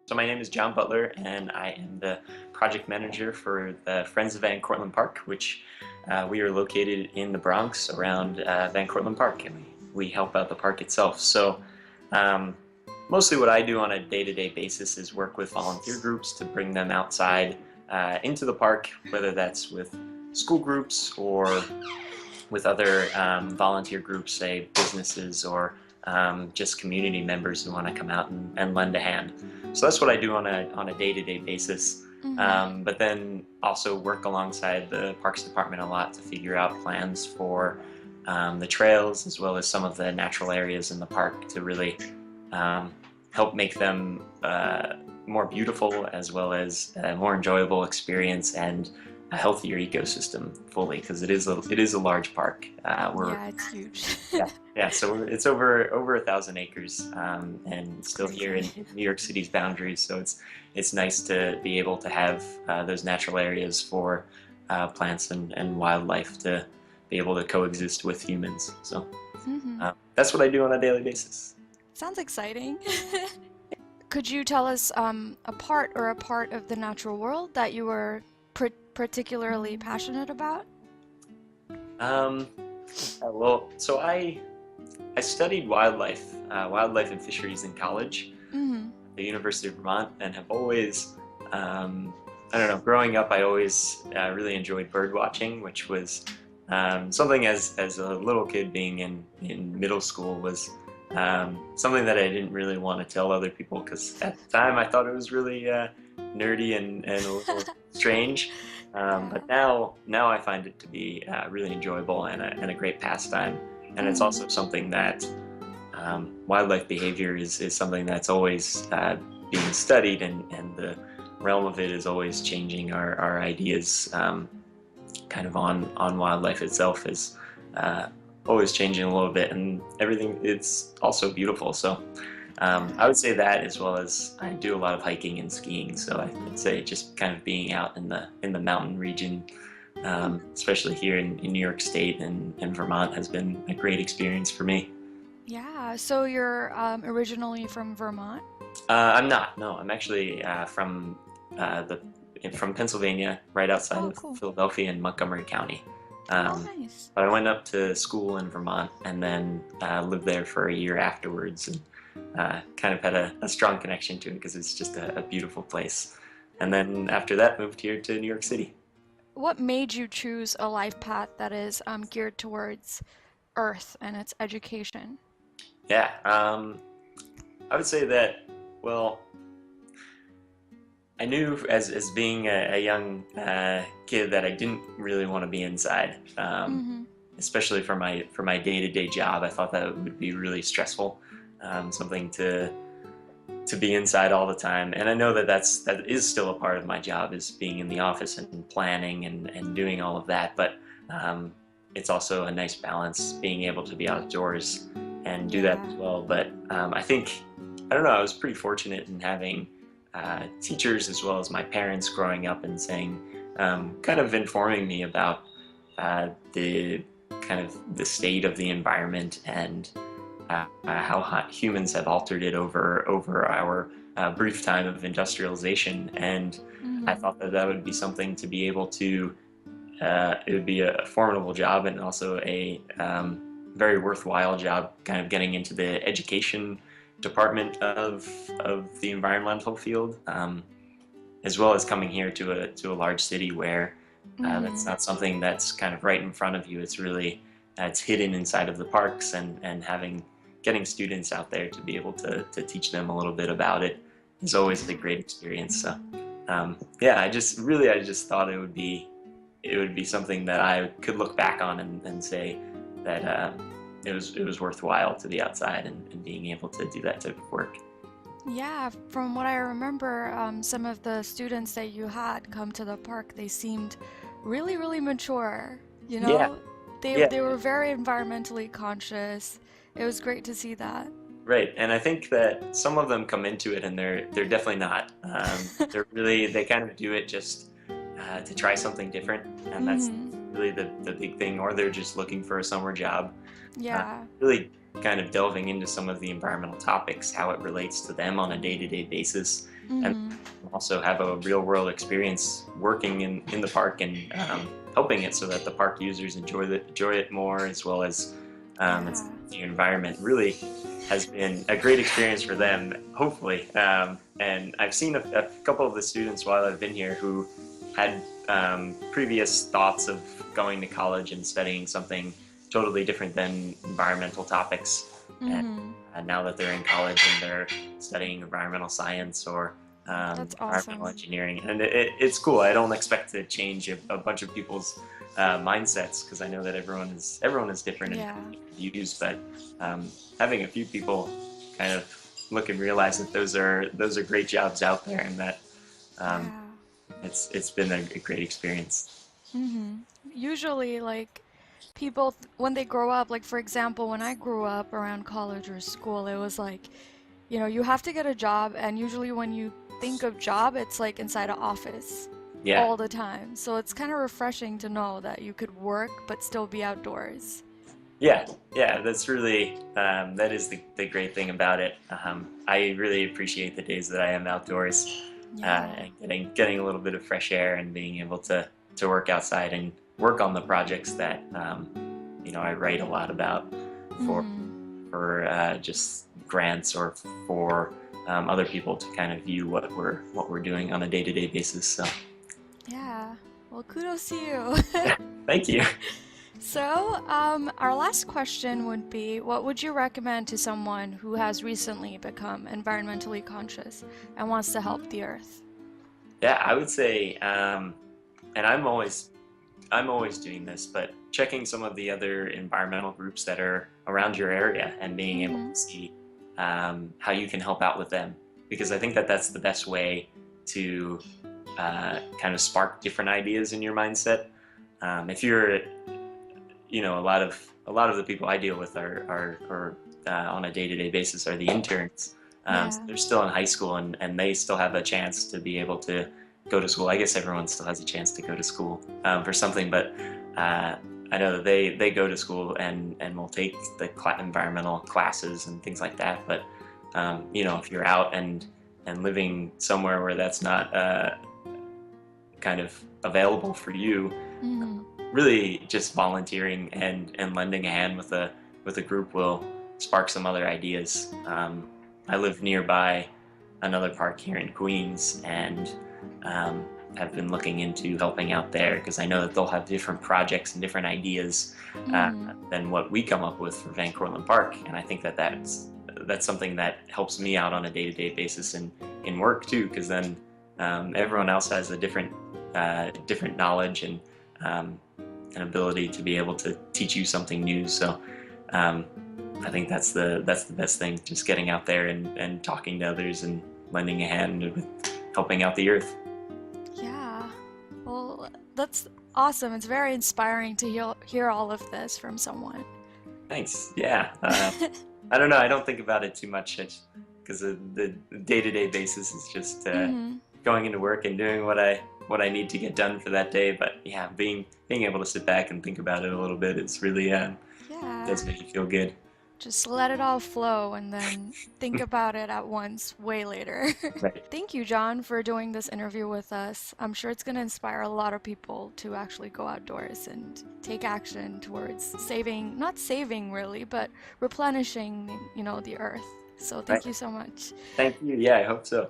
So my name is John Butler, and I am the project manager for the Friends of Van Cortlandt Park, which we are located in the Bronx around Van Cortlandt Park, and we help out the park itself. So um, mostly what I do on a day-to-day basis is work with volunteer groups to bring them outside into the park, whether that's with school groups or with other volunteer groups, say businesses or just community members who want to come out and lend a hand. So that's what I do on a day-to-day basis. But then also work alongside the Parks Department a lot to figure out plans for the trails as well as some of the natural areas in the park to really help make them more beautiful as well as a more enjoyable experience and a healthier ecosystem fully, because it is a large park. Yeah, it's huge. Yeah. So it's over 1,000 acres, and still here in Crazy. New York City's boundaries. So it's nice to be able to have those natural areas for plants and wildlife to be able to coexist with humans. So hmm that's what I do on a daily basis. Sounds exciting. Could you tell us a part of the natural world that you were particularly passionate about? Um, well, so I studied wildlife and fisheries in college hmm at the University of Vermont, and have always, I don't know, growing up, I always really enjoyed bird watching, which was something as a little kid being in middle school was something that I didn't really want to tell other people because at the time I thought it was really nerdy and a little strange. Yeah. But now I find it to be really enjoyable and a great pastime. And it's hmm also something that wildlife behavior is something that's always being studied, and the realm of it is always changing. Our ideas kind of on wildlife itself is always changing a little bit, and everything, it's also beautiful. So Yeah. I would say that, as well as I do a lot of hiking and skiing. So I'd say just kind of being out in the mountain region, Hmm. especially here in New York State and Vermont, has been a great experience for me. Yeah. So you're originally from Vermont? I'm not. No, I'm actually the from Pennsylvania, right outside Oh, of cool. Philadelphia in Montgomery County. Oh, Um, nice. but I went up to school in Vermont and then lived there for a year afterwards, and kind of had a strong connection to it because it's just a beautiful place. And then after that, moved here to New York City. What made you choose a life path that is geared towards Earth and its education? Yeah, I would say that. Well, I knew as being a young kid that I didn't really want to be inside, hmm especially for my day-to-day job. I thought that would be really stressful, something to be inside all the time. And I know that that is still a part of my job, is being in the office and planning and doing all of that. But it's also a nice balance being able to be outdoors and do that Yeah. as well. But I think, I don't know, I was pretty fortunate in having teachers as well as my parents growing up and saying, kind of informing me about the kind of the state of the environment and how humans have altered it over our brief time of industrialization. And I hmm thought that that would be something to be able to. It would be a formidable job and also a very worthwhile job, kind of getting into the education department of the environmental field, as well as coming here to a large city where that's hmm not something that's kind of right in front of you. It's really it's hidden inside of the parks, and getting students out there to be able to teach them a little bit about it is always a Yeah. great experience. So yeah, I just thought it would be something that I could look back on and say that it was worthwhile to be outside and being able to do that type of work. Yeah, from what I remember, some of the students that you had come to the park, they seemed really, really mature. You Yeah, know, they yeah, they were very environmentally conscious. It was great to see that. right. And I think that some of them come into it and they're definitely not. They kind of do it just to try something different, and that's hmm really the big thing. Or they're just looking for a summer job. Uh, Yeah. really kind of delving into some of the environmental topics, how it relates to them on a day-to-day basis, and Mm-hmm. also have a real-world experience working in the park and helping it so that the park users enjoy it more, as well as Yeah. the environment. Really has been a great experience for them, hopefully. And I've seen a couple of the students while I've been here who had previous thoughts of going to college and studying something totally different than environmental topics. And Mm-hmm. now that they're in college and they're studying environmental science or That's environmental awesome. engineering, and it's cool. I don't expect to change a bunch of people's mindsets, because I know that everyone is different in Yeah. views, but having a few people kind of look and realize that those are great jobs out there, and that um, Yeah. it's been a great experience. Mm-hmm. Usually, like, people, when they grow up, like, for example, when I grew up around college or school, it was like, you have to get a job, and usually when you think of job, it's like inside an office Yeah, all the time. So it's kind of refreshing to know that you could work but still be outdoors. yeah, yeah. That's really that is the great thing about it. I really appreciate the days that I am outdoors, Yeah. and getting a little bit of fresh air and being able to work outside and work on the projects that I write a lot about for Mm-hmm. just grants, or for other people to kind of view what we're doing on a day-to-day basis. So Yeah. Well, kudos to you. thank you. So, our last question would be, what would you recommend to someone who has recently become environmentally conscious and wants to help the earth? Yeah, I would say, and I'm always doing this, but checking some of the other environmental groups that are around your area and being able Mm-hmm. to see how you can help out with them, because I think that that's the best way to kind of spark different ideas in your mindset. If you're, a lot of the people I deal with are on a day-to-day basis are the interns. So Yeah. they're still in high school, and they still have a chance to be able to go to school. I guess everyone still has a chance to go to school for something, but uh, I know that they go to school and will take the environmental classes and things like that. But if you're out and living somewhere where that's not kind of available for you, Mm-hmm. really just volunteering and lending a hand with a group will spark some other ideas. I live nearby another park here in Queens, and have been looking into helping out there, because I know that they'll have different projects and different ideas Mm-hmm. than what we come up with for Van Cortlandt Park, and I think that that's something that helps me out on a day-to-day basis in work too, because then everyone else has a different knowledge and an ability to be able to teach you something new. So um, I think that's the best thing, just getting out there and talking to others and lending a hand with helping out the earth. Yeah. Well, that's awesome. It's very inspiring to hear all of this from someone. Thanks. Yeah. I don't know. I don't think about it too much, because the day-to-day basis is just Mm-hmm. going into work and doing what I need to get done for that day. But yeah, being able to sit back and think about it a little bit, it's really Yeah. does make you feel good. Just let it all flow and then think about it at once way later. Right. Thank you, John, for doing this interview with us. I'm sure it's going to inspire a lot of people to actually go outdoors and take action towards saving, not saving really, but replenishing, the earth. So thank Right. you so much. Thank you. Yeah, I hope so.